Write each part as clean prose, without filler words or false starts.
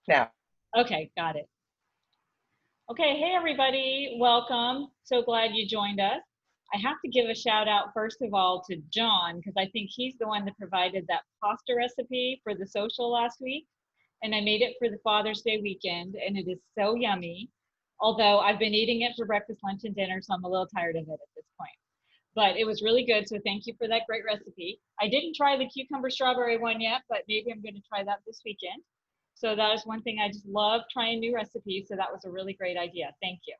Now, Okay, got it. Okay, hey everybody, welcome. So glad you joined us. I have to give a shout out first of all to John because I think he's the one that provided that pasta recipe for the social last week. And I made it for the Father's Day weekend and it is so yummy. Although I've been eating it for breakfast, lunch, and dinner, so I'm a little tired of it at this point. But it was really good, so thank you for that great recipe. I didn't try the cucumber strawberry one yet, but maybe I'm going to try that this weekend. So that is one thing I just love trying new recipes. So that was a really great idea. Thank you.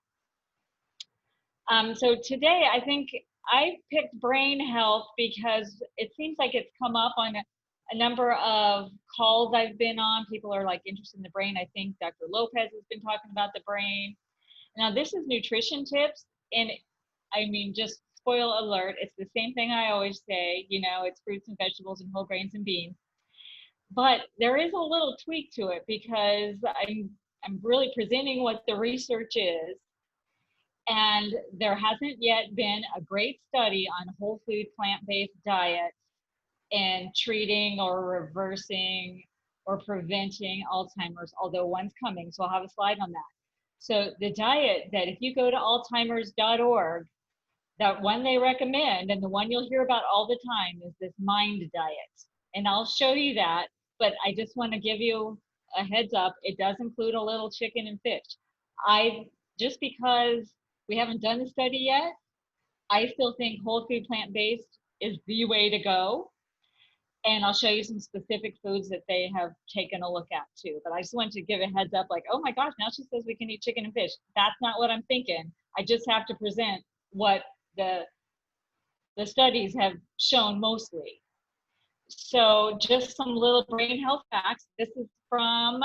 So today I think I picked brain health because it seems like it's come up on a number of calls I've been on. People are like interested in the brain. I think Dr. Lopez has been talking about the brain. Now this is nutrition tips, and I mean, just spoil alert, it's the same thing I always say, it's fruits and vegetables and whole grains and beans. But there is a little tweak to it because I'm really presenting what the research is. And there hasn't yet been a great study on whole food plant-based diets and treating or reversing or preventing Alzheimer's, although one's coming. So I'll have a slide on that. So the diet that if you go to alzheimers.org, that one they recommend and the one you'll hear about all the time is this mind diet. And I'll show you that, but I just want to give you a heads up. It does include a little chicken and fish. Just because we haven't done the study yet, I still think whole food plant-based is the way to go. And I'll show you some specific foods that they have taken a look at too. But I just wanted to give a heads up like, oh my gosh, now she says we can eat chicken and fish. That's not what I'm thinking. I just have to present what the studies have shown mostly. So just some little brain health facts. This is from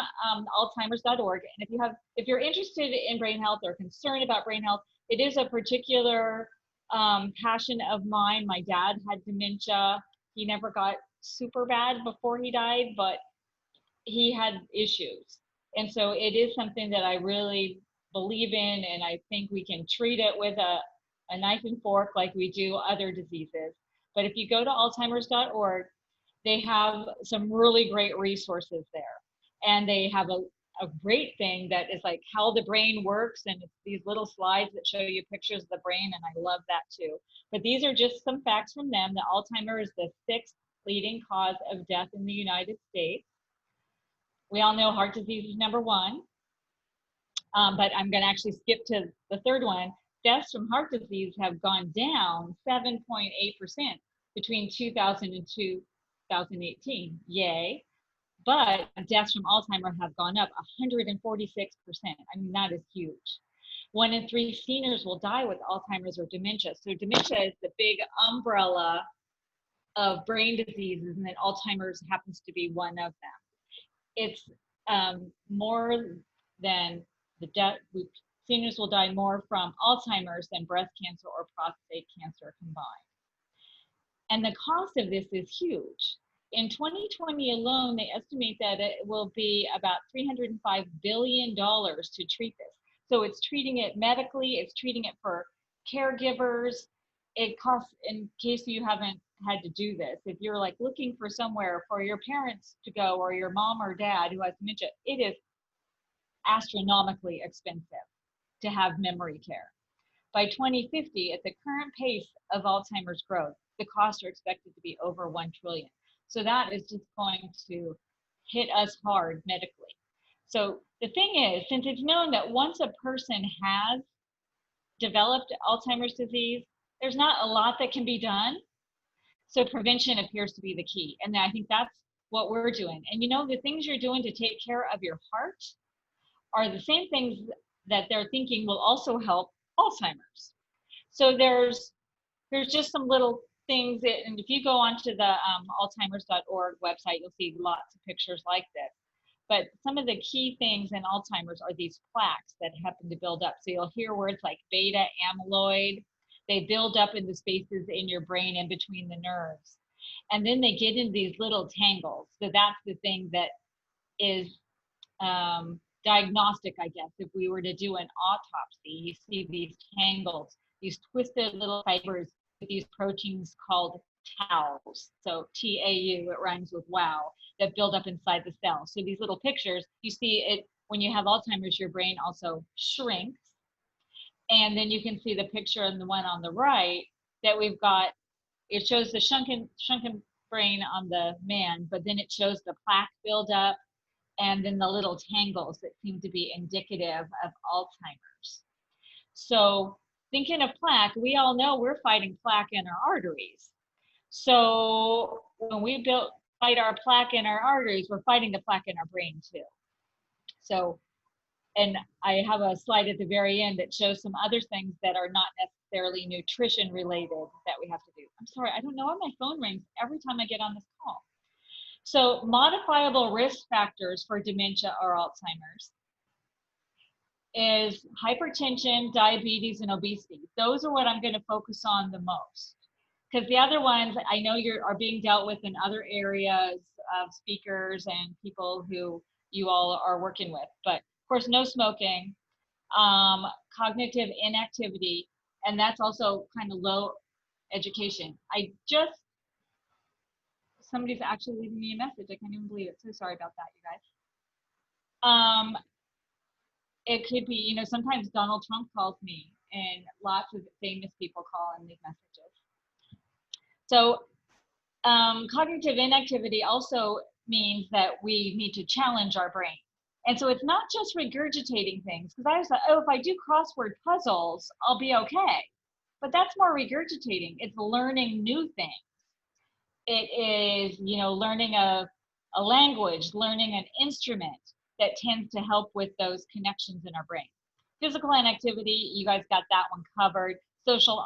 alzheimers.org. And if you're interested in brain health or concerned about brain health, it is a particular passion of mine. My dad had dementia. He never got super bad before he died, but he had issues. And so it is something that I really believe in, and I think we can treat it with a knife and fork like we do other diseases. But if you go to alzheimers.org, they have some really great resources there. And they have a great thing that is like how the brain works, and it's these little slides that show you pictures of the brain, and I love that too. But these are just some facts from them that Alzheimer's is the 6th leading cause of death in the United States. We all know heart disease is number one, but I'm going to actually skip to the third one. Deaths from heart disease have gone down 7.8% between 2000 and 2018. Yay. But deaths from Alzheimer's have gone up 146%. I mean, that is huge. 1 in 3 seniors will die with Alzheimer's or dementia. So dementia is the big umbrella of brain diseases, and then Alzheimer's happens to be one of them. It's more than the death. Seniors will die more from Alzheimer's than breast cancer or prostate cancer combined. And the cost of this is huge. In 2020 alone, they estimate that it will be about $305 billion to treat this. So it's treating it medically, it's treating it for caregivers. It costs, in case you haven't had to do this, if you're like looking for somewhere for your parents to go or your mom or dad who has dementia, it is astronomically expensive to have memory care. By 2050, at the current pace of Alzheimer's growth, the costs are expected to be over 1 trillion. So that is just going to hit us hard medically. So the thing is, since it's known that once a person has developed Alzheimer's disease, there's not a lot that can be done. So prevention appears to be the key. And I think that's what we're doing. And the things you're doing to take care of your heart are the same things that they're thinking will also help Alzheimer's. So there's just some little things and if you go onto the alzheimers.org website, you'll see lots of pictures like this. But some of the key things in Alzheimer's are these plaques that happen to build up. So you'll hear words like beta amyloid. They build up in the spaces in your brain in between the nerves. And then they get in these little tangles. So that's the thing that is diagnostic, I guess. If we were to do an autopsy, you see these tangles, these twisted little fibers with these proteins called taus. So TAU, it rhymes with wow, that build up inside the cell. So these little pictures, you see it when you have Alzheimer's, your brain also shrinks. And then you can see the picture and the one on the right that we've got, it shows the shrunken brain on the man, but then it shows the plaque buildup and then the little tangles that seem to be indicative of Alzheimer's. So thinking of plaque, we all know we're fighting plaque in our arteries. So when we fight our plaque in our arteries, we're fighting the plaque in our brain too. So, and I have a slide at the very end that shows some other things that are not necessarily nutrition related that we have to do. I'm sorry, I don't know why my phone rings every time I get on this call. So modifiable risk factors for dementia or Alzheimer's is hypertension, diabetes, and obesity. Those are what I'm going to focus on the most. Because the other ones I know are being dealt with in other areas of speakers and people who you all are working with. But of course, no smoking, cognitive inactivity, and that's also kind of low education. Somebody's actually leaving me a message. I can't even believe it. So sorry about that, you guys. It could be, you know, sometimes Donald Trump calls me and lots of famous people call and leave messages. So cognitive inactivity also means that we need to challenge our brain. And so it's not just regurgitating things, because I was like, oh, if I do crossword puzzles, I'll be okay. But that's more regurgitating. It's learning new things. It is, you know, learning a language, learning an instrument that tends to help with those connections in our brain. Physical inactivity, you guys got that one covered. Social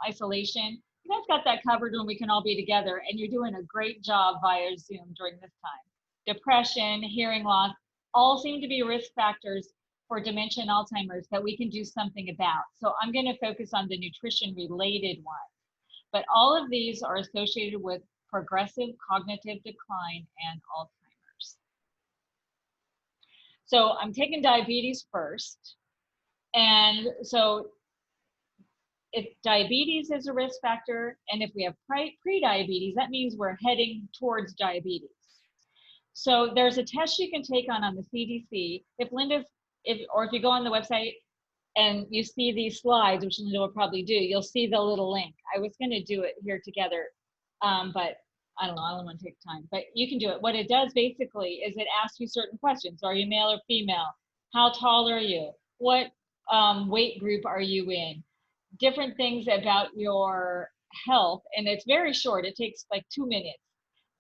isolation, you guys got that covered when we can all be together, and you're doing a great job via Zoom during this time. Depression, hearing loss, all seem to be risk factors for dementia and Alzheimer's that we can do something about. So I'm going to focus on the nutrition related ones. But all of these are associated with progressive cognitive decline and Alzheimer's. So I'm taking diabetes first. And so if diabetes is a risk factor, and if we have pre-diabetes, that means we're heading towards diabetes. So there's a test you can take on the CDC. If you go on the website and you see these slides, which Linda will probably do, you'll see the little link. I was going to do it here together, but I don't know, I don't want to take time, but you can do it. What it does basically is it asks you certain questions. Are you male or female? How tall are you? What weight group are you in? Different things about your health. And it's very short. It takes like 2 minutes.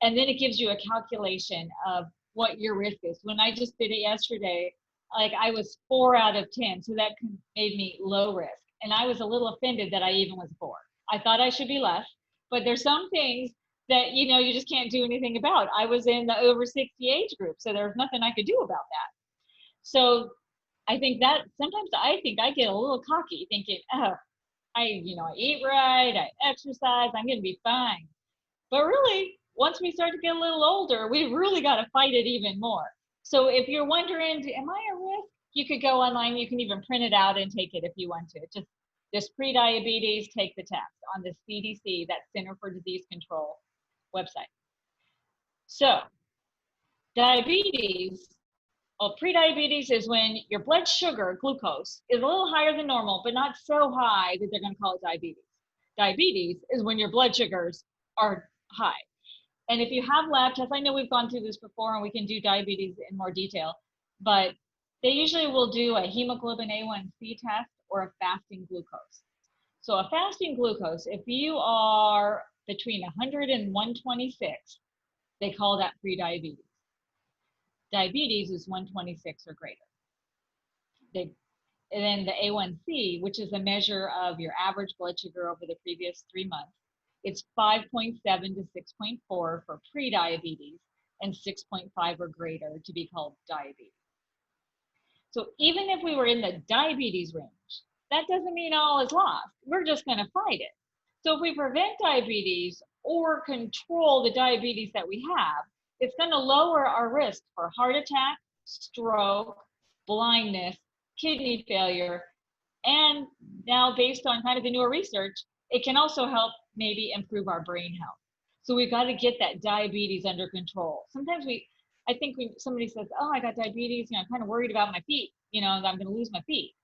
And then it gives you a calculation of what your risk is. When I just did it yesterday, like I was 4 out of 10. So that made me low risk. And I was a little offended that I even was 4. I thought I should be less, but there's some things that, you know, you just can't do anything about. I was in the over 60 age group, so there's nothing I could do about that. So I think that sometimes I get a little cocky thinking, oh, I eat right, I exercise, I'm going to be fine. But really, once we start to get a little older, we really got to fight it even more. So if you're wondering, am I at risk? You could go online. You can even print it out and take it if you want to. Just this pre-diabetes, take the test on the CDC, that Center for Disease Control website. So diabetes, pre-diabetes is when your blood sugar, glucose, is a little higher than normal, but not so high that they're going to call it diabetes. Diabetes is when your blood sugars are high. And if you have lab tests, I know we've gone through this before and we can do diabetes in more detail, but they usually will do a hemoglobin A1C test or a fasting glucose. So a fasting glucose, if you are between 100 and 126, they call that pre-diabetes. Diabetes is 126 or greater. And then the A1C, which is a measure of your average blood sugar over the previous 3 months, it's 5.7 to 6.4 for pre-diabetes and 6.5 or greater to be called diabetes. So even if we were in the diabetes range, that doesn't mean all is lost. We're just going to fight it. So if we prevent diabetes or control the diabetes that we have, it's going to lower our risk for heart attack, stroke, blindness, kidney failure, and now based on kind of the newer research, it can also help maybe improve our brain health. So we've got to get that diabetes under control. Sometimes I think somebody says, oh, I got diabetes, I'm kind of worried about my feet, I'm going to lose my feet.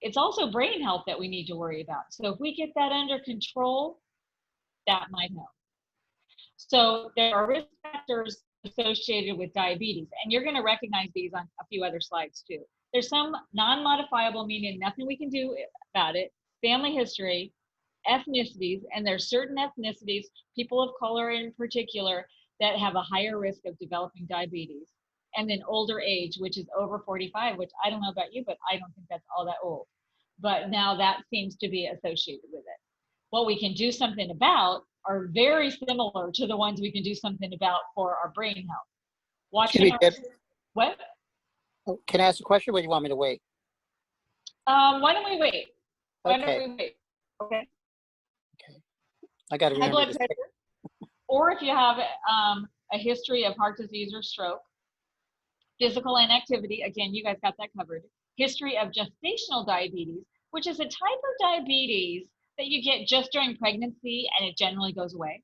It's also brain health that we need to worry about. So if we get that under control, that might help. So there are risk factors associated with diabetes, and you're going to recognize these on a few other slides too. There's some non-modifiable, meaning nothing we can do about it, family history, ethnicities, and there's certain ethnicities, people of color in particular, that have a higher risk of developing diabetes. And then older age, which is over 45, which I don't know about you, but I don't think that's all that old. But now that seems to be associated with it. What we can do something about are very similar to the ones we can do something about for our brain health. Watching what? Oh, can I ask a question, or do you want me to wait? Why don't we wait? Why Okay. don't we wait? Okay. Okay. I got to remember High blood pressure, or if you have a history of heart disease or stroke, physical inactivity, again, you guys got that covered. History of gestational diabetes, which is a type of diabetes that you get just during pregnancy and it generally goes away.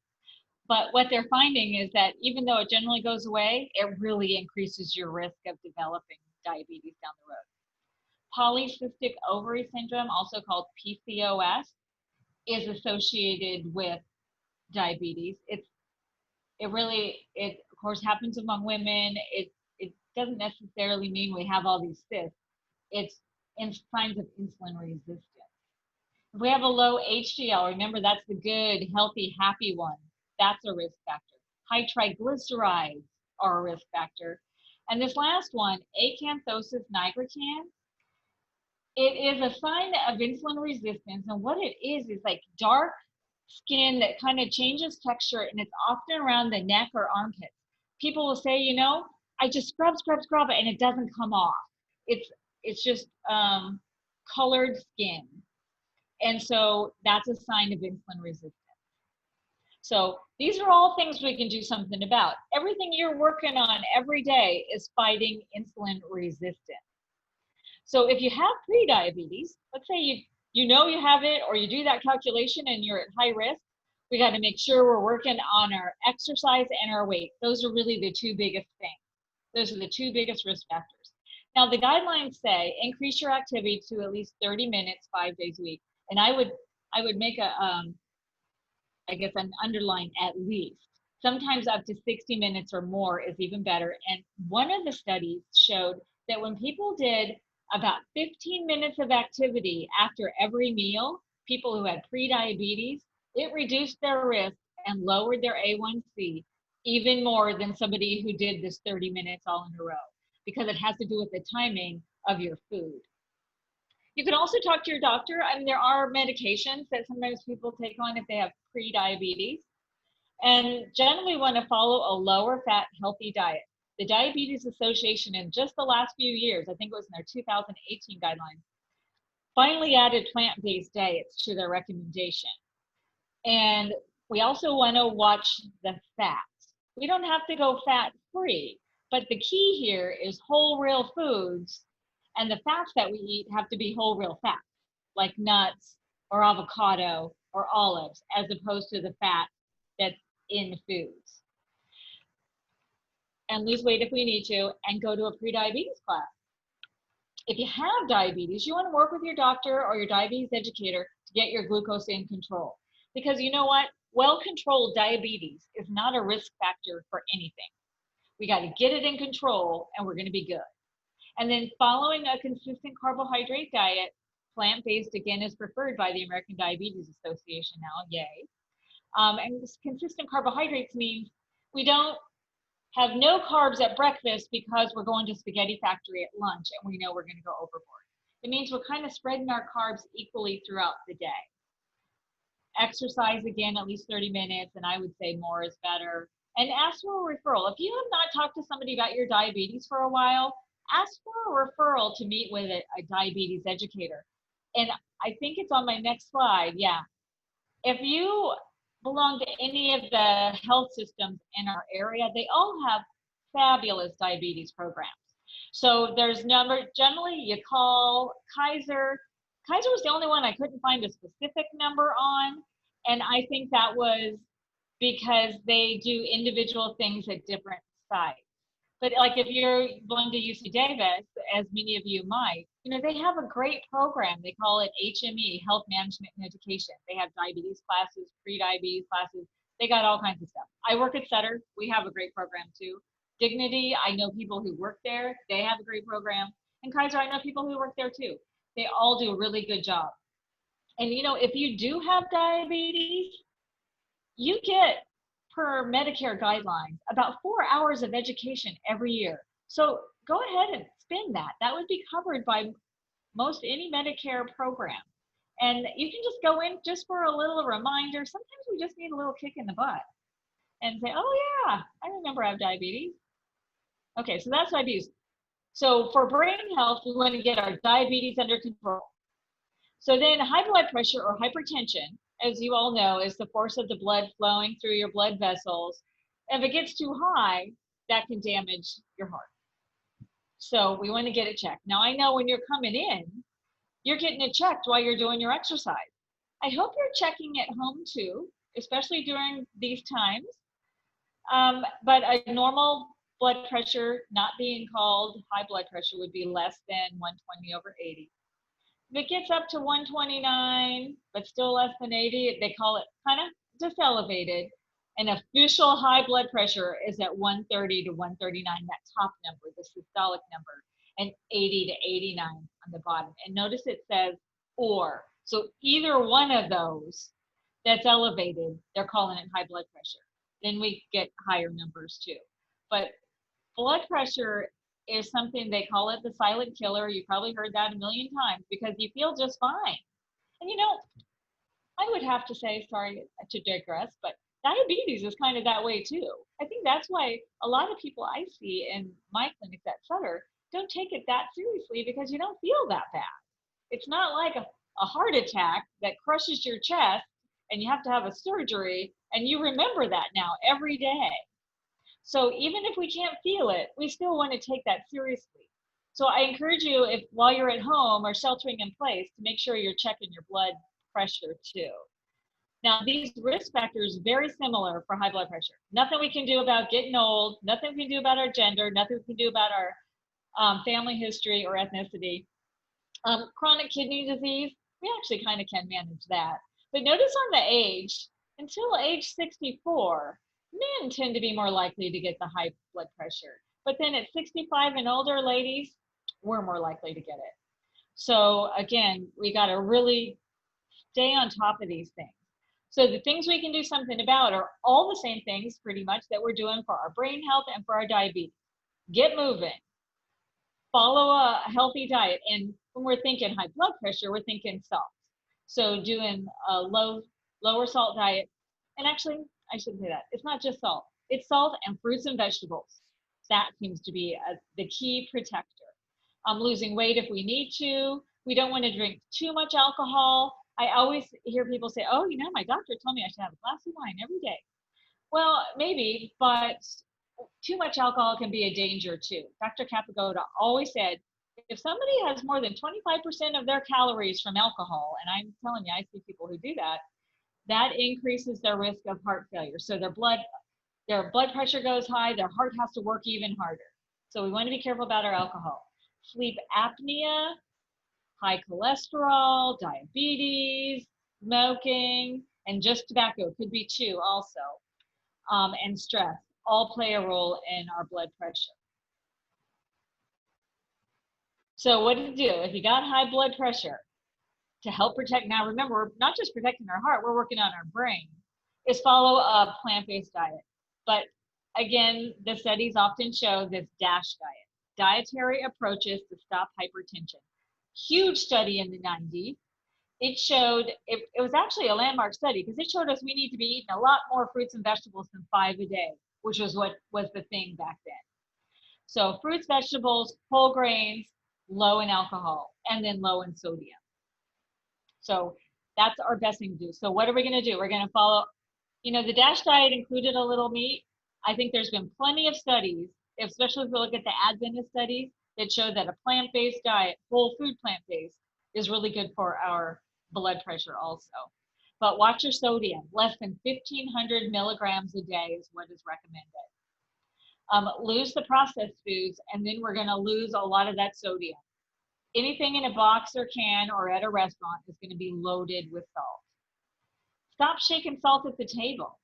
But what they're finding is that even though it generally goes away, it really increases your risk of developing diabetes down the road. Polycystic ovary syndrome, also called PCOS, is associated with diabetes. It of course happens among women. It doesn't necessarily mean we have all these cysts. It's in signs of insulin resistance. If we have a low HDL, remember that's the good, healthy, happy one. That's a risk factor. High triglycerides are a risk factor. And this last one, acanthosis nigricans, it is a sign of insulin resistance. And what it is like dark skin that kind of changes texture, and it's often around the neck or armpits. People will say, I just scrub, and it doesn't come off. It's just colored skin. And so that's a sign of insulin resistance. So these are all things we can do something about. Everything you're working on every day is fighting insulin resistance. So if you have prediabetes, let's say you have it, or you do that calculation and you're at high risk, we got to make sure we're working on our exercise and our weight. Those are really the two biggest things. Those are the two biggest risk factors. Now the guidelines say increase your activity to at least 30 minutes, 5 days a week. And I would make an underline at least. Sometimes up to 60 minutes or more is even better. And one of the studies showed that when people did about 15 minutes of activity after every meal, people who had prediabetes, it reduced their risk and lowered their A1C even more than somebody who did this 30 minutes all in a row, because it has to do with the timing of your food. You can also talk to your doctor. I mean, there are medications that sometimes people take on if they have prediabetes, and generally want to follow a lower fat, healthy diet. The Diabetes Association in just the last few years, I think it was in their 2018 guidelines, finally added plant-based diets to their recommendation. And we also want to watch the fats. We don't have to go fat-free, but the key here is whole real foods, and the fats that we eat have to be whole real fats, like nuts or avocado or olives, as opposed to the fat that's in foods. And lose weight if we need to, and go to a pre-diabetes class. If you have diabetes, you want to work with your doctor or your diabetes educator to get your glucose in control. Because you know what? Well-controlled diabetes is not a risk factor for anything. We got to get it in control and we're going to be good. And then following a consistent carbohydrate diet, plant-based again is preferred by the American Diabetes Association now, yay. And this consistent carbohydrates means we don't have no carbs at breakfast because we're going to spaghetti factory at lunch and we know we're going to go overboard. It means we're kind of spreading our carbs equally throughout the day. Exercise again, at least 30 minutes, and I would say more is better. And ask for a referral. If you have not talked to somebody about your diabetes for a while, ask for a referral to meet with a diabetes educator. And I think it's on my next slide, yeah. If you belong to any of the health systems in our area, they all have fabulous diabetes programs. So there's generally you call Kaiser. Kaiser was the only one I couldn't find a specific number on, And I think that was because they do individual things at different sites. But like if you're going to UC Davis, as many of you might, you know, they have a great program. They call it HME, Health Management and Education. They have diabetes classes, pre-diabetes classes. They got all kinds of stuff. I work at Sutter. We have a great program too. Dignity, I know people who work there. They have a great program. And Kaiser, I know people who work there too. They all do a really good job. And you know, if you do have diabetes, you get, per Medicare guidelines, about 4 hours of education every year. So go ahead and spend that. That would be covered by most any Medicare program. And you can just go in just for a little reminder. Sometimes we just need a little kick in the butt and say, oh yeah, I remember I have diabetes. Okay, so that's diabetes. So for brain health, we want to get our diabetes under control. So then high blood pressure or hypertension, as you all know, is the force of the blood flowing through your blood vessels. If it gets too high, that can damage your heart. So we want to get it checked. Now I know when you're coming in, you're getting it checked while you're doing your exercise. I hope you're checking at home too, especially during these times. But a normal blood pressure not being called high blood pressure would be less than 120/80. If it gets up to 129, but still less than 80, they call it kind of just elevated. An official high blood pressure is at 130 to 139, that top number, the systolic number, and 80 to 89 on the bottom. And notice it says or. So either one of those that's elevated, they're calling it high blood pressure. Then we get higher numbers too. But blood pressure is something, they call it the silent killer. You probably heard that a million times because you feel just fine. And you know, I would have to say, sorry to digress, but diabetes is kind of that way too. I think that's why a lot of people I see in my clinics at Sutter don't take it that seriously because you don't feel that bad. It's not like a heart attack that crushes your chest and you have to have a surgery and you remember that now every day. So even if we can't feel it, we still want to take that seriously. So I encourage you, if while you're at home or sheltering in place, to make sure you're checking your blood pressure too. Now, these risk factors very similar for high blood pressure. Nothing we can do about getting old, nothing we can do about our gender, nothing we can do about our family history or ethnicity. Chronic kidney disease, we actually kind of can manage that. But notice on the age, until age 64, men tend to be more likely to get the high blood pressure. But then at 65 and older, ladies, we're more likely to get it. So again, we got to really stay on top of these things. So the things we can do something about are all the same things pretty much that we're doing for our brain health and for our diabetes. Get moving, follow a healthy diet. And when we're thinking high blood pressure, we're thinking salt. So doing a lower salt diet. And actually, I shouldn't say that. It's not just salt. It's salt and fruits and vegetables. That seems to be the key protector. Losing weight if we need to. We don't want to drink too much alcohol. I always hear people say, oh, you know, my doctor told me I should have a glass of wine every day. Well, maybe, but too much alcohol can be a danger too. Dr. Capagoda always said, if somebody has more than 25% of their calories from alcohol, and I'm telling you, I see people who do that, that increases their risk of heart failure. So their blood pressure goes high, their heart has to work even harder. So we want to be careful about our alcohol. Sleep apnea, high cholesterol, diabetes, smoking, and just tobacco could be too also, and stress all play a role in our blood pressure. So what to do if you got high blood pressure to help protect? Now remember, we're not just protecting our heart, we're working on our brain, is follow a plant-based diet. But again, the studies often show this DASH diet, dietary approaches to stop hypertension. Huge study in the 90s. It showed, it was actually a landmark study because it showed us we need to be eating a lot more fruits and vegetables than 5 a day, which was what was the thing back then. So fruits, vegetables, whole grains, low in alcohol, and then low in sodium. So that's our best thing to do. So what are we going to do? We're going to follow, you know, the DASH diet included a little meat. I think there's been plenty of studies, especially if we look at the Adventist studies, that show that a plant-based diet, whole food plant-based, is really good for our blood pressure also. but watch your sodium. Less than 1,500 milligrams a day is what is recommended. Lose the processed foods, and then we're going to lose a lot of that sodium. Anything in a box or can or at a restaurant is going to be loaded with salt. Stop shaking salt at the table.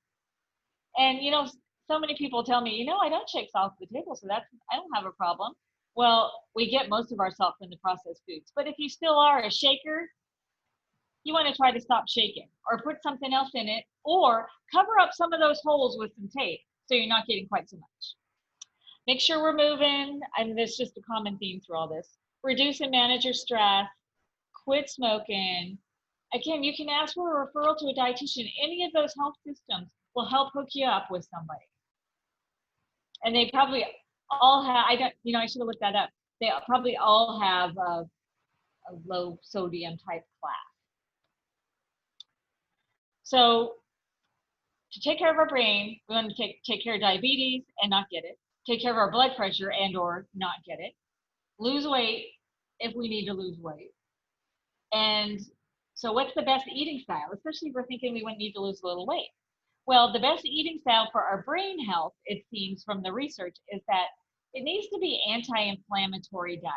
And you know, so many people tell me, you know, I don't shake salt at the table, so I don't have a problem. Well, we get most of our salt from the processed foods. But if you still are a shaker, you want to try to stop shaking or put something else in it, or cover up some of those holes with some tape so you're not getting quite so much. Make sure we're moving, and there's just a common theme through all this. Reduce and manage your stress, quit smoking. Again, you can ask for a referral to a dietitian. Any of those health systems will help hook you up with somebody. And they probably all have, I should have looked that up. They probably all have a low sodium type class. So to take care of our brain, we want to take care of diabetes and not get it. Take care of our blood pressure and or not get it. Lose weight if we need to lose weight. And so what's the best eating style, especially if we're thinking we wouldn't need to lose a little weight? Well, the best eating style for our brain health, it seems from the research, is that it needs to be anti-inflammatory diet.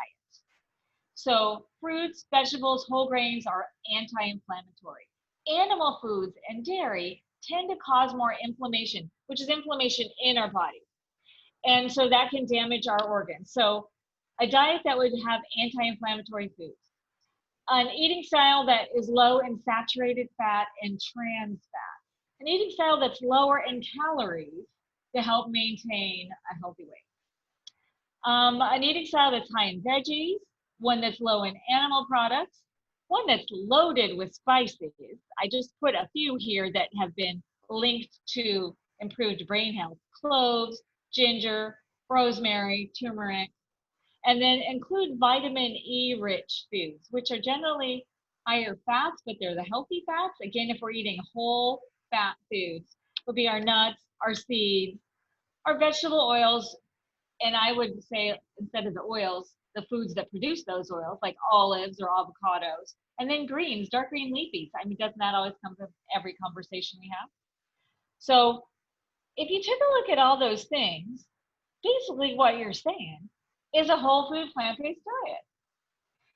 So fruits, vegetables, whole grains are anti-inflammatory. Animal foods and dairy tend to cause more inflammation, which is inflammation in our body. And so that can damage our organs. So a diet that would have anti-inflammatory foods. An eating style that is low in saturated fat and trans fat. An eating style that's lower in calories to help maintain a healthy weight. An eating style that's high in veggies, one that's low in animal products, one that's loaded with spices. I just put a few here that have been linked to improved brain health. Cloves, ginger, rosemary, turmeric, and then include vitamin E rich foods, which are generally higher fats, but they're the healthy fats. Again, if we're eating whole fat foods, would be our nuts, our seeds, our vegetable oils, and I would say instead of the oils, the foods that produce those oils, like olives or avocados, and then greens, dark green leafies. I mean, doesn't that always come to every conversation we have? So if you take a look at all those things, basically what you're saying is a whole food plant-based diet.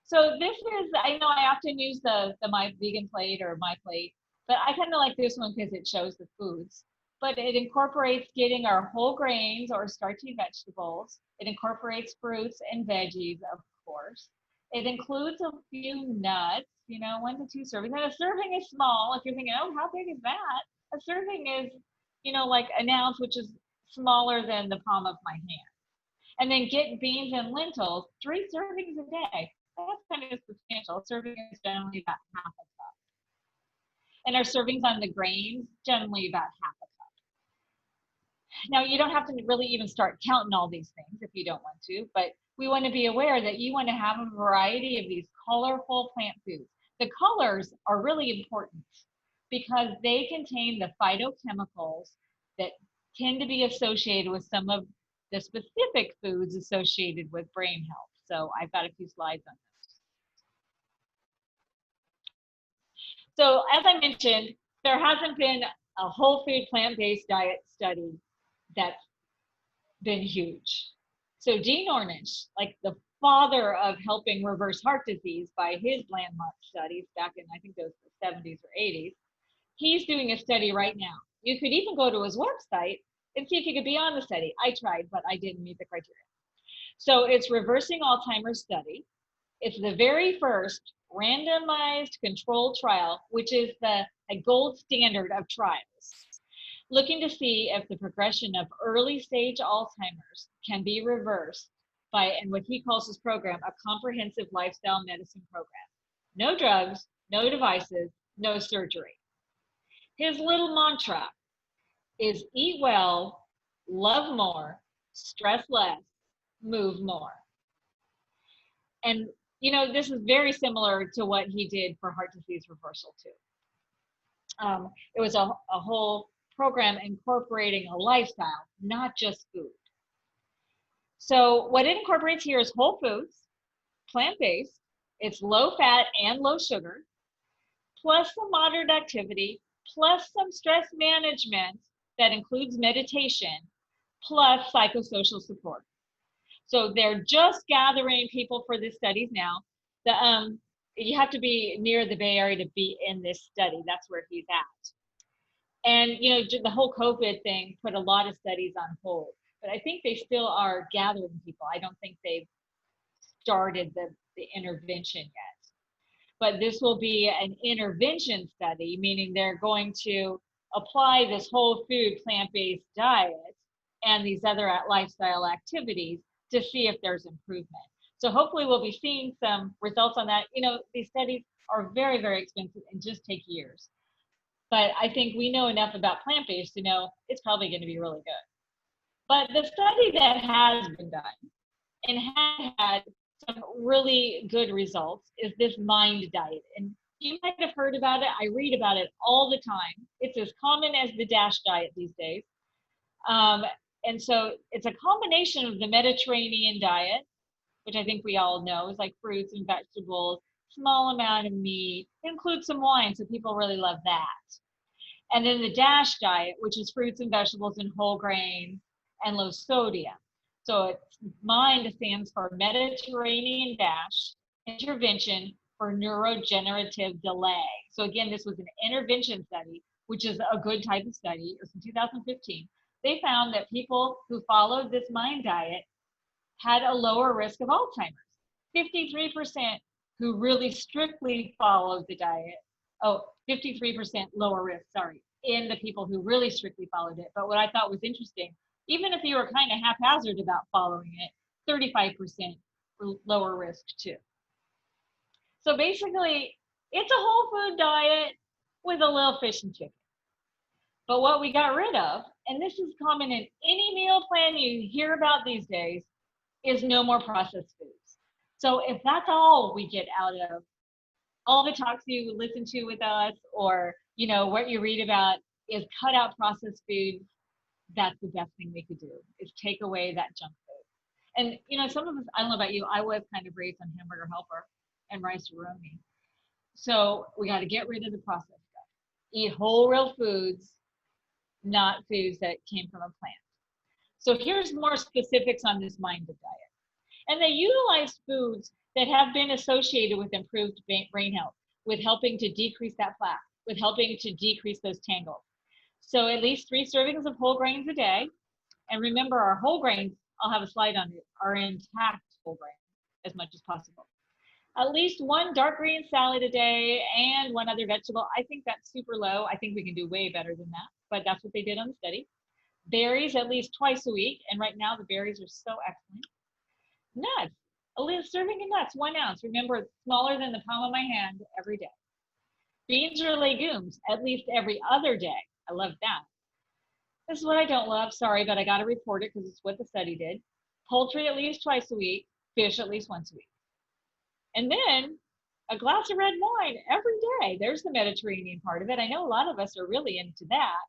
So this is, I know I often use the My Vegan Plate or My Plate, but I kind of like this one because it shows the foods. But it incorporates getting our whole grains or starchy vegetables. It incorporates fruits and veggies, of course. It includes a few nuts, 1 to 2 servings. And a serving is small. If you're thinking, oh, how big is that? A serving is, like an ounce, which is smaller than the palm of my hand. And then get beans and lentils, 3 servings a day. That's kind of substantial. A serving is generally about half a cup. And our servings on the grains, generally about half a cup. Now, you don't have to really even start counting all these things if you don't want to, but we want to be aware that you want to have a variety of these colorful plant foods. The colors are really important because they contain the phytochemicals that tend to be associated with some of the specific foods associated with brain health. So I've got a few slides on this. So as I mentioned, there hasn't been a whole food plant-based diet study that's been huge. So Dean Ornish, like the father of helping reverse heart disease by his landmark studies back in, I think those were the 70s or 80s, he's doing a study right now. You could even go to his website and see if you could be on the study. I tried, but I didn't meet the criteria. So it's Reversing Alzheimer's Study. It's the very first randomized controlled trial, which is the gold standard of trials, looking to see if the progression of early stage Alzheimer's can be reversed by, and what he calls his program, a comprehensive lifestyle medicine program. No drugs, no devices, no surgery. His little mantra is eat well, love more, stress less, move more. And this is very similar to what he did for heart disease reversal too. It was a whole program incorporating a lifestyle, not just food. So what it incorporates here is whole foods, plant-based, it's low fat and low sugar, plus some moderate activity, plus some stress management that includes meditation, plus psychosocial support. So they're just gathering people for this studies now. You have to be near the Bay Area to be in this study. That's where he's at. And the whole COVID thing put a lot of studies on hold, but I think they still are gathering people. I don't think they've started the intervention yet. But this will be an intervention study, meaning they're going to apply this whole food plant-based diet and these other lifestyle activities to see if there's improvement. So hopefully we'll be seeing some results on that. These studies are very, very expensive and just take years. But I think we know enough about plant-based to know it's probably going to be really good. But the study that has been done and has had some really good results is this MIND diet. And you might have heard about it. I read about it all the time. It's as common as the DASH diet these days. And so it's a combination of the Mediterranean diet, which I think we all know is like fruits and vegetables, small amount of meat, includes some wine, so people really love that. And then the DASH diet, which is fruits and vegetables and whole grains and low sodium. So it's MIND stands for Mediterranean DASH, intervention for neurodegenerative delay. So again, this was an intervention study, which is a good type of study. It was in 2015. They found that people who followed this MIND diet had a lower risk of Alzheimer's. 53% who really strictly followed the diet. 53% lower risk, in the people who really strictly followed it. But what I thought was interesting, even if you were kind of haphazard about following it, 35% lower risk too. So basically, it's a whole food diet with a little fish and chicken. But what we got rid of, and this is common in any meal plan you hear about these days, is no more processed foods. So if that's all we get out of all the talks you listen to with us, or what you read about, is cut out processed food, that's the best thing we could do, is take away that junk food. And some of us, I don't know about you, I was kind of raised on Hamburger Helper and rice-a-roni. So we got to get rid of the processed stuff. Eat whole real foods, not foods that came from a plant. So here's more specifics on this MIND diet. And they utilize foods that have been associated with improved brain health, with helping to decrease that plaque, with helping to decrease those tangles. So at least 3 servings of whole grains a day. And remember, our whole grains, I'll have a slide on it, are intact whole grains as much as possible. At least 1 dark green salad a day and 1 other vegetable. I think that's super low. I think we can do way better than that, but that's what they did on the study. Berries at least twice a week. And right now the berries are so excellent. Nuts, a little serving of nuts, 1 ounce. Remember, it's smaller than the palm of my hand every day. Beans or legumes at least every other day. I love that. This is what I don't love, sorry, but I got to report it because it's what the study did. Poultry at least twice a week, fish at least once a week. And then a glass of red wine every day. There's the Mediterranean part of it. I know a lot of us are really into that.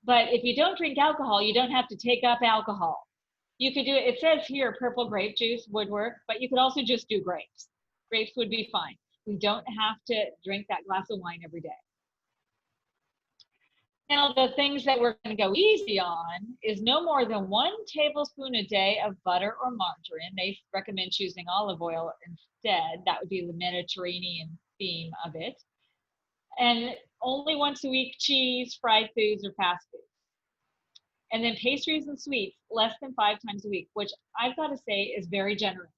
But if you don't drink alcohol, you don't have to take up alcohol. You could do it, it says here purple grape juice would work, but you could also just do grapes. Grapes would be fine. We don't have to drink that glass of wine every day. Now, the things that we're going to go easy on is no more than 1 tablespoon a day of butter or margarine. They recommend choosing olive oil instead. That would be the Mediterranean theme of it. And only once a week, cheese, fried foods, or fast foods. And then pastries and sweets, less than 5 times a week, which I've got to say is very generous.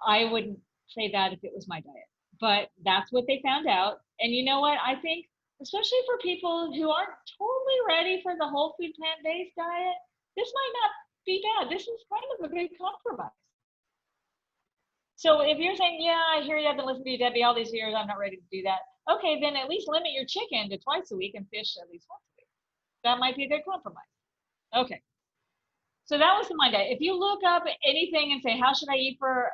I wouldn't say that if it was my diet, but that's what they found out. And you know what? I think, especially for people who aren't totally ready for the whole food plant-based diet, this might not be bad. This is kind of a good compromise. So if you're saying, yeah, I hear you, I've been listening to you, Debbie, all these years, I'm not ready to do that. Okay, then at least limit your chicken to twice a week and fish at least once a week. That might be a good compromise. Okay, so that was the MIND diet. If you look up anything and say, how should I eat for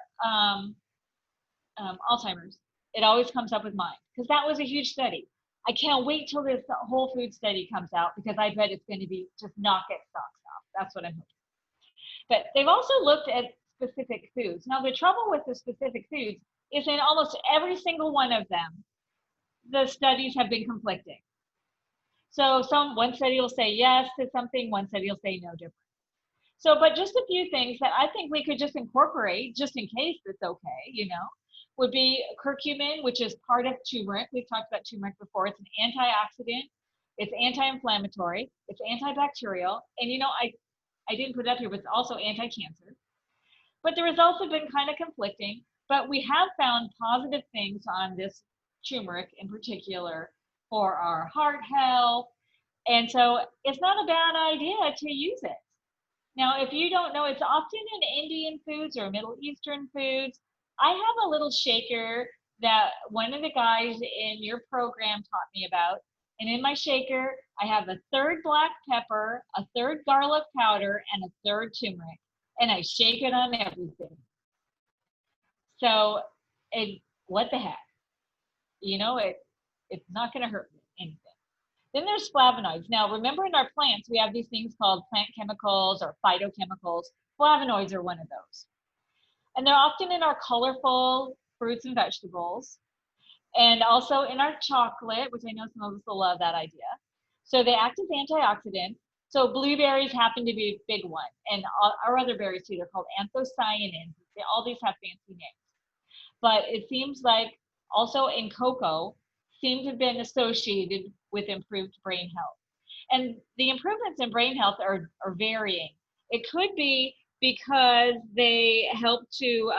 Alzheimer's? It always comes up with MIND, because that was a huge study. I can't wait till this whole food study comes out, because I bet it's going to be just knock it socks off. That's what I'm hoping. But they've also looked at specific foods. Now, the trouble with the specific foods is in almost every single one of them, the studies have been conflicting. So one study will say yes to something, one study will say no different. So, but just a few things that I think we could just incorporate, just in case it's okay, you know, would be curcumin, which is part of turmeric. We've talked about turmeric before. It's an antioxidant, it's anti-inflammatory, it's antibacterial, and you know, I didn't put it up here, but it's also anti-cancer. But the results have been kind of conflicting, but we have found positive things on this turmeric in particular for our heart health. And so it's not a bad idea to use it. Now, if you don't know, it's often in Indian foods or Middle Eastern foods. I have a little shaker that one of the guys in your program taught me about. And in my shaker, I have a third black pepper, a third garlic powder, and a third turmeric. And I shake it on everything. So, what the heck? You know, it's not going to hurt anything. Then there's flavonoids. Now, remember in our plants, we have these things called plant chemicals or phytochemicals. Flavonoids are one of those. And they're often in our colorful fruits and vegetables, and also in our chocolate, which I know some of us will love that idea. So they act as antioxidants. So blueberries happen to be a big one, and our other berries too, they're called anthocyanins. All these have fancy names. But it seems like also in cocoa, seem to have been associated with improved brain health. And the improvements in brain health are varying. It could be because they help to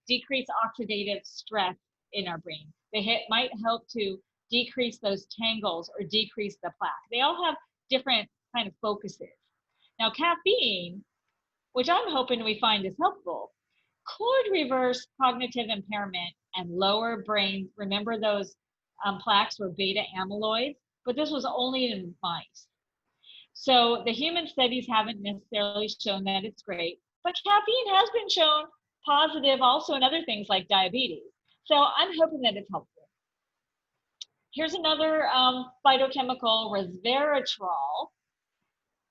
decrease oxidative stress in our brain. They might help to decrease those tangles or decrease the plaque. They all have different kind of focuses. Now, caffeine, which I'm hoping we find is helpful, could reverse cognitive impairment and lower brain. Remember those plaques were beta amyloid, but this was only in mice. So the human studies haven't necessarily shown that it's great, but caffeine has been shown positive also in other things like diabetes. So I'm hoping that it's helpful. Here's another phytochemical, resveratrol.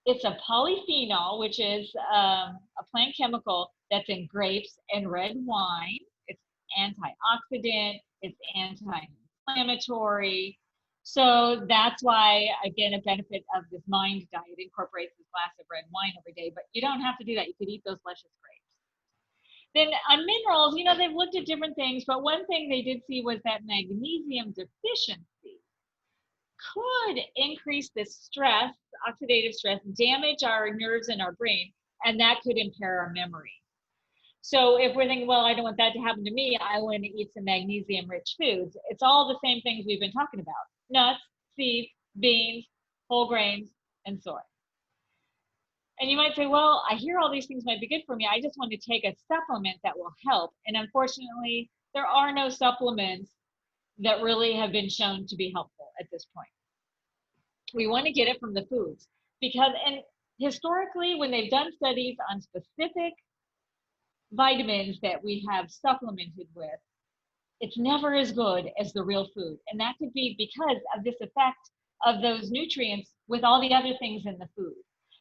It's a polyphenol, which is a plant chemical that's in grapes and red wine. It's antioxidant, it's anti-inflammatory. So that's why, again, a benefit of this mind diet incorporates this glass of red wine every day, but you don't have to do that. You could eat those luscious grapes. Then on minerals, you know, they've looked at different things, but one thing they did see was that magnesium deficiency could increase the stress, oxidative stress, damage our nerves in our brain, and that could impair our memory. So if we're thinking, well, I don't want that to happen to me, I want to eat some magnesium-rich foods. It's all the same things we've been talking about: nuts, seeds, beans, whole grains, and soy. And you might say, well, I hear all these things might be good for me. I just want to take a supplement that will help. And unfortunately, there are no supplements that really have been shown to be helpful at this point. We want to get it from the foods because, and historically, when they've done studies on specific vitamins that we have supplemented with, it's never as good as the real food. And that could be because of this effect of those nutrients with all the other things in the food.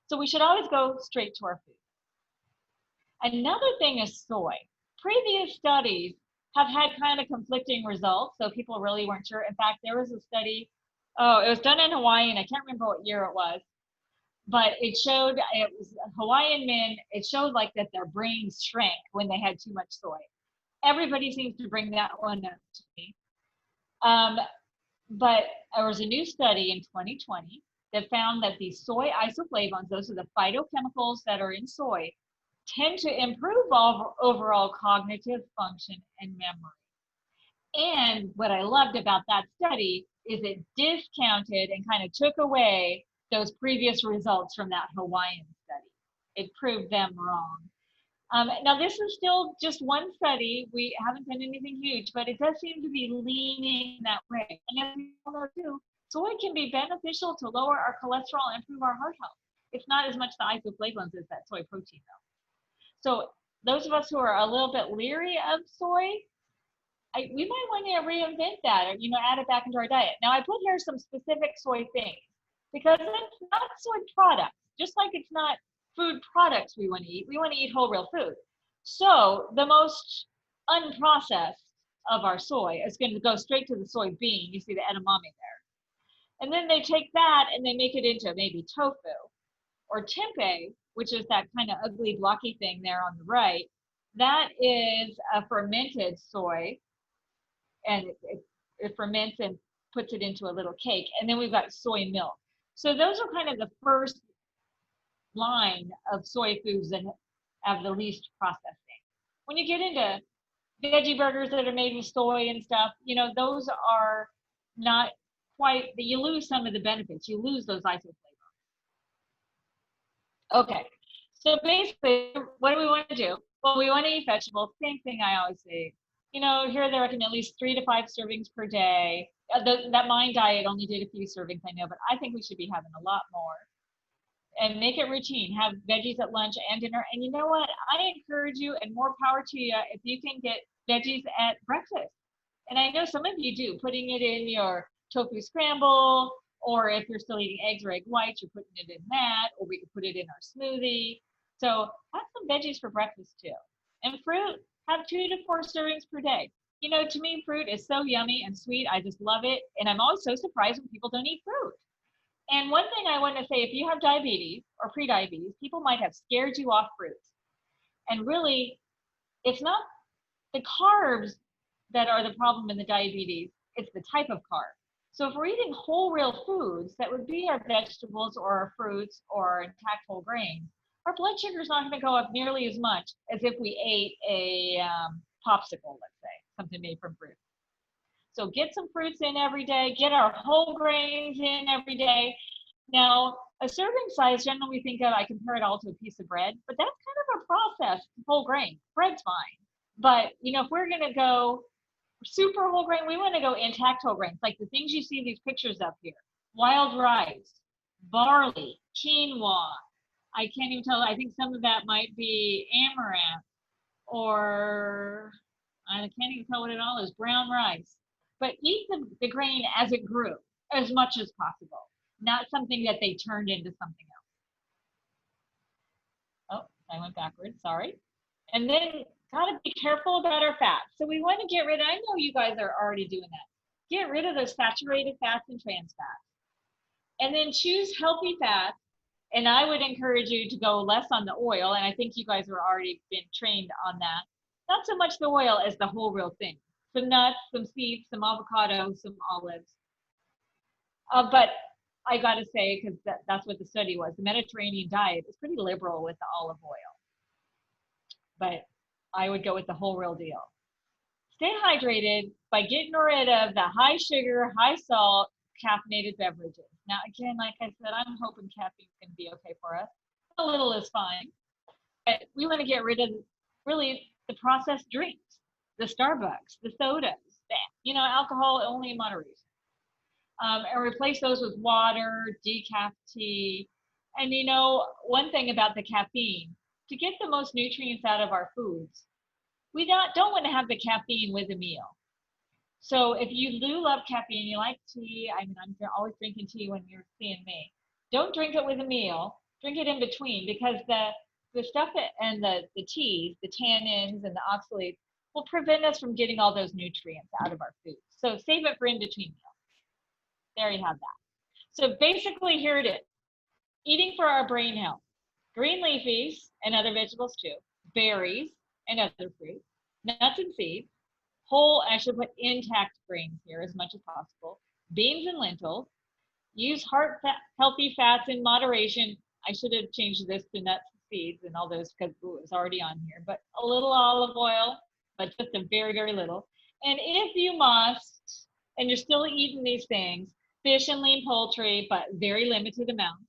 So we should always go straight to our food. Another thing is soy. Previous studies have had kind of conflicting results, so people really weren't sure. In fact, there was a study, it was done in Hawaii, and I can't remember what year it was, but it showed, it was Hawaiian men, it showed like that their brains shrank when they had too much soy. Everybody seems to bring that one up to me. But there was a new study in 2020 that found that these soy isoflavones, those are the phytochemicals that are in soy, tend to improve overall cognitive function and memory. And what I loved about that study is it discounted and kind of took away those previous results from that Hawaiian study. It proved them wrong. Now, this is still just one study. We haven't done anything huge, but it does seem to be leaning that way. And as we all know too, soy can be beneficial to lower our cholesterol and improve our heart health. It's not as much the isoflavones as that soy protein, though. So those of us who are a little bit leery of soy, we might want to reinvent that or, add it back into our diet. Now, I put here some specific soy things because it's not soy products, just like it's not food products we want to eat. We want to eat whole real food. So the most unprocessed of our soy. It's going to go straight to the soybean. You see the edamame there. And then they take that and they make it into maybe tofu or tempeh, which is that kind of ugly blocky thing there on the right. That is a fermented soy, and it ferments and puts it into a little cake. And then we've got soy milk. So those are kind of the first line of soy foods that have the least processing. When you get into veggie burgers that are made with soy and stuff, you know, those are not quite, you lose some of the benefits. You lose those isoflavones. Okay, so basically, what do we want to do? Well, we want to eat vegetables. Same thing I always say. You know, here they recommend at least 3 to 5 servings per day. That Mind diet only did a few servings, I know, but I think we should be having a lot more. And make it routine. Have veggies at lunch and dinner. And you know what? I encourage you, and more power to you, if you can get veggies at breakfast. And I know some of you do, putting it in your tofu scramble, or if you're still eating eggs or egg whites, you're putting it in that, or we could put it in our smoothie. So have some veggies for breakfast too. And fruit, have 2 to 4 servings per day. You know, to me, fruit is so yummy and sweet. I just love it. And I'm always so surprised when people don't eat fruit. And one thing I want to say, if you have diabetes or prediabetes, people might have scared you off fruits. And really, it's not the carbs that are the problem in the diabetes, it's the type of carb. So if we're eating whole real foods, that would be our vegetables or our fruits or intact whole grains, our blood sugar is not going to go up nearly as much as if we ate a popsicle, let's say, something made from fruit. So get some fruits in every day, get our whole grains in every day. Now, a serving size, generally we think of, I compare it all to a piece of bread, but that's kind of a processed whole grain. Bread's fine. But, you know, if we're going to go super whole grain, we want to go intact whole grains, like the things you see these pictures up here. Wild rice, barley, quinoa. I can't even tell, I think some of that might be amaranth, or I can't even tell what it all is, brown rice. But eat the grain as it grew, as much as possible, not something that they turned into something else. Oh, I went backwards, sorry. And then gotta be careful about our fats. So we want to get rid of, I know you guys are already doing that. Get rid of those saturated fats and trans fats. And then choose healthy fats. And I would encourage you to go less on the oil. And I think you guys are already been trained on that. Not so much the oil as the whole real thing. Some nuts, some seeds, some avocado, some olives. But I got to say, because that's what the study was, the Mediterranean diet is pretty liberal with the olive oil. But I would go with the whole real deal. Stay hydrated by getting rid of the high sugar, high salt, caffeinated beverages. Now, again, like I said, I'm hoping caffeine is going to be okay for us. A little is fine. But we want to get rid of really the processed drinks, the Starbucks, the sodas, you know, alcohol only in moderation. And replace those with water, decaf tea. And you know, one thing about the caffeine, to get the most nutrients out of our foods, we don't want to have the caffeine with a meal. So if you do love caffeine, you like tea, I mean, I'm always drinking tea when you're seeing me. Don't drink it with a meal, drink it in between, because the stuff and the teas, the tannins and the oxalates will prevent us from getting all those nutrients out of our food. So save it for in between meals. There you have that. So basically here it is. Eating for our brain health. Green leafies and other vegetables too. Berries and other fruits. Nuts and seeds. Whole, I should put intact grains here as much as possible. Beans and lentils. Use healthy fats in moderation. I should have changed this to nuts and seeds and all those because it was already on here. But a little olive oil, but just a very, very little. And if you must, and you're still eating these things, fish and lean poultry, but very limited amounts.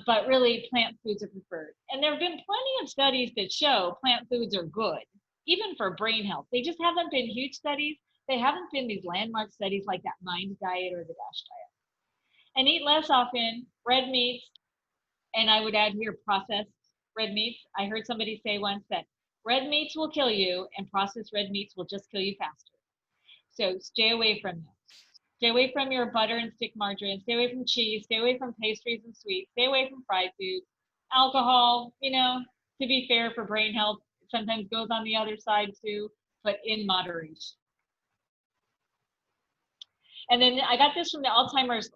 But really, plant foods are preferred. And there have been plenty of studies that show plant foods are good, even for brain health. They just haven't been huge studies. They haven't been these landmark studies like that Mind diet or the DASH diet. And eat less often red meats, and I would add here processed red meats. I heard somebody say once that red meats will kill you and processed red meats will just kill you faster. So stay away from them. Stay away from your butter and stick margarine. Stay away from cheese. Stay away from pastries and sweets. Stay away from fried foods. Alcohol, you know, to be fair for brain health, sometimes goes on the other side too. but in moderation. And then I got this from the Alzheimer's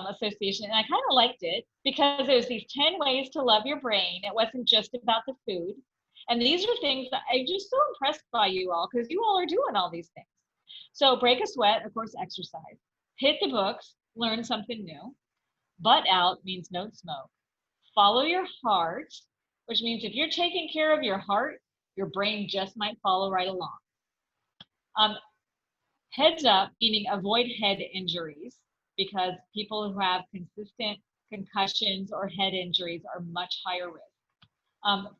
Association, and I kind of liked it because it was these 10 ways to love your brain. It wasn't just about the food. And these are things that I'm just so impressed by you all, because you all are doing all these things. So break a sweat, of course, exercise. Hit the books, learn something new. Butt out means don't smoke. Follow your heart, which means if you're taking care of your heart, your brain just might follow right along. Heads up, meaning avoid head injuries, because people who have consistent concussions or head injuries are much higher risk.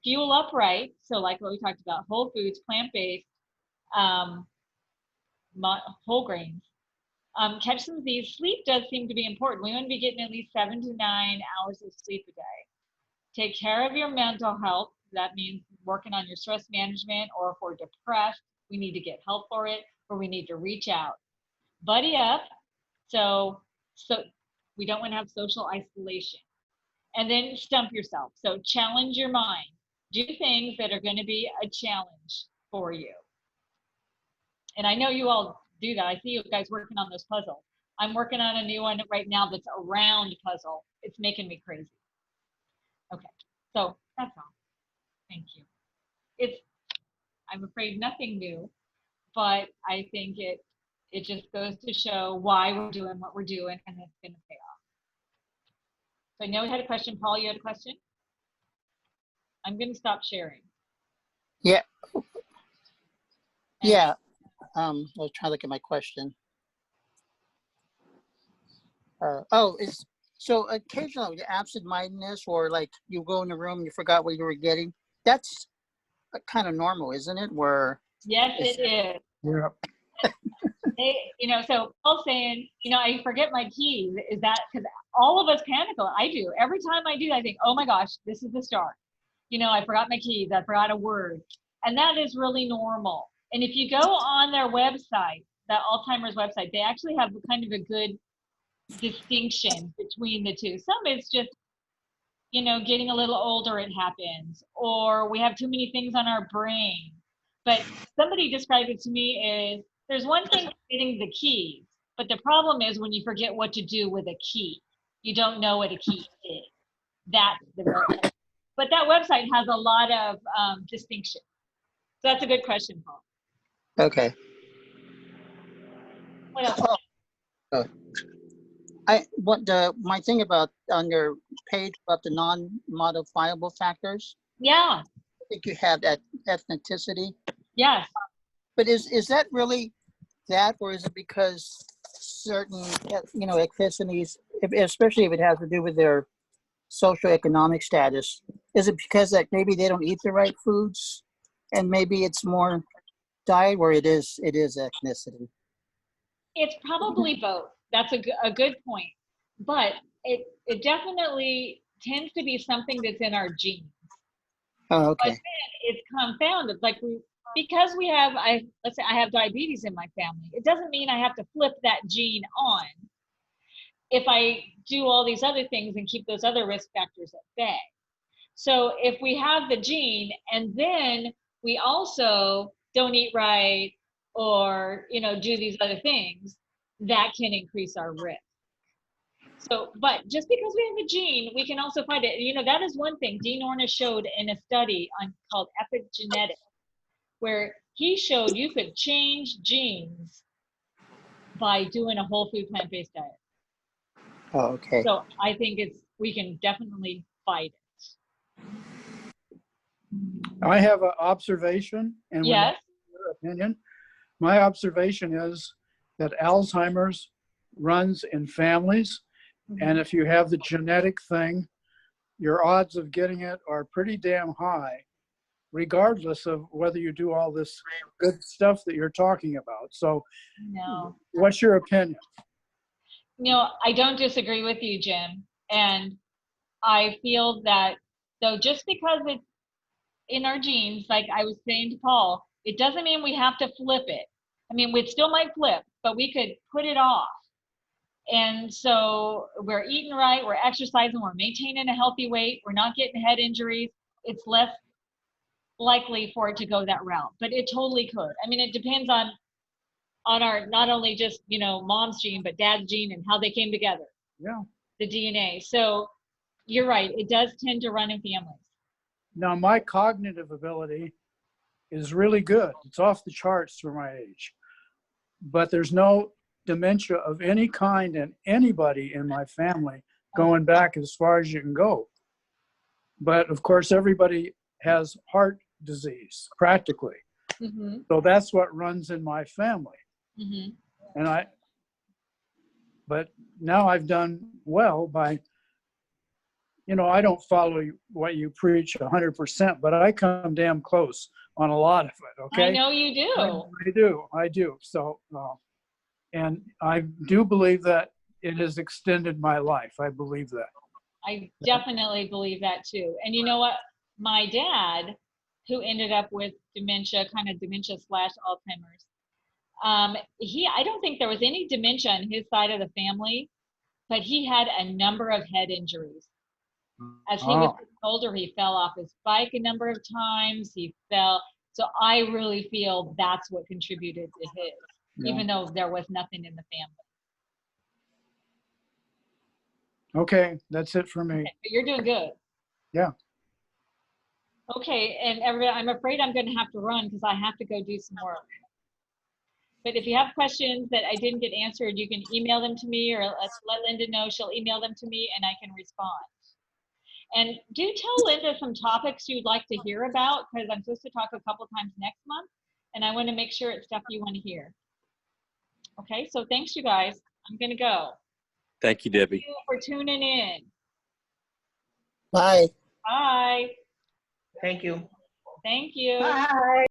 Fuel up right, so like what we talked about, whole foods, plant-based, whole grains. Catch some of these. Sleep does seem to be important. We want to be getting at least 7 to 9 hours of sleep a day. Take care of your mental health. That means working on your stress management, or if we're depressed, we need to get help for it, or we need to reach out. Buddy up, so we don't want to have social isolation. And then stump yourself. So challenge your mind. Do things that are going to be a challenge for you. And I know you all do that. I see you guys working on those puzzles. I'm working on a new one right now that's a round puzzle. It's making me crazy. Okay, so that's all. Thank you. I'm afraid nothing new, but I think it just goes to show why we're doing what we're doing, and it's going to pay off. So I know we had a question. Paul, you had a question? I'm going to stop sharing. Yeah. Yeah. I was trying to look at my question. So occasionally absent-mindedness, or like you go in the room and you forgot what you were getting. That's kind of normal, isn't it? Yes, it is. Yeah. So Paul's saying, I forget my keys. Is that because all of us panic? I do. Every time I do, I think, oh my gosh, this is the start. I forgot my keys. I forgot a word. And that is really normal. And if you go on their website, the Alzheimer's website, they actually have kind of a good distinction between the two. Some it's just, getting a little older, it happens, or we have too many things on our brain. But somebody described it to me as, there's one thing getting the keys, but the problem is when you forget what to do with a key. You don't know what a key is. That's the real thing. But that website has a lot of distinction. So that's a good question, Paul. Okay. What else? My thing about on your page about the non-modifiable factors. Yeah. I think you have that ethnicity. Yes. But is that really that, or is it because certain ethnicities, especially if it has to do with their socioeconomic status, is it because that maybe they don't eat the right foods, and maybe it's more diet, or it is ethnicity? It's probably both. That's a good point. But it definitely tends to be something that's in our genes. Oh, okay. But then it's confounded. Like because let's say I have diabetes in my family, it doesn't mean I have to flip that gene on if I do all these other things and keep those other risk factors at bay. So if we have the gene and then we also don't eat right, or do these other things, that can increase our risk. So, but just because we have a gene, we can also find it. That is one thing Dean Ornish showed in a study called epigenetics, where he showed you could change genes by doing a whole food plant-based diet. Oh, okay. So I think we can definitely fight it. I have an observation, and yes, your opinion. My observation is that Alzheimer's runs in families, and if you have the genetic thing, your odds of getting it are pretty damn high, regardless of whether you do all this good stuff that you're talking about. So, what's your opinion? I don't disagree with you, Jim. And I feel that, though, just because it's in our genes, like I was saying to Paul, it doesn't mean we have to flip it. I mean, we still might flip, but we could put it off. And so we're eating right, we're exercising, we're maintaining a healthy weight, we're not getting head injuries. It's less likely for it to go that route, but it totally could. I mean, it depends on our, not only just, you know, mom's gene, but dad's gene and how they came together, Yeah. the DNA. So you're right, it does tend to run in families. Now, my cognitive ability is really good. It's off the charts for my age. But there's no dementia of any kind in anybody in my family going back as far as you can go. But of course, everybody has heart disease practically. Mm-hmm. So that's what runs in my family. Mm-hmm. But now I've done well by, you know, I don't follow what you preach 100%, but I come damn close on a lot of it, okay? I know you do. I do. So, and I do believe that it has extended my life. I believe that. I definitely believe that too. And you know what? My dad, who ended up with dementia, kind of dementia / Alzheimer's, I don't think there was any dementia on his side of the family, but he had a number of head injuries. As he was older, he fell off his bike a number of times. He fell. So I really feel that's what contributed to his, even though there was nothing in the family. Okay, that's it for me. Okay, but you're doing good. Yeah. Okay, and everybody, I'm afraid I'm going to have to run because I have to go do some work. But if you have questions that I didn't get answered, you can email them to me, or let Linda know. She'll email them to me and I can respond. And do tell Linda some topics you'd like to hear about, because I'm supposed to talk a couple times next month, and I want to make sure it's stuff you want to hear. Okay, so thanks, you guys. I'm going to go. Thank you, Debbie. Thank you for tuning in. Bye. Bye. Thank you. Thank you. Bye.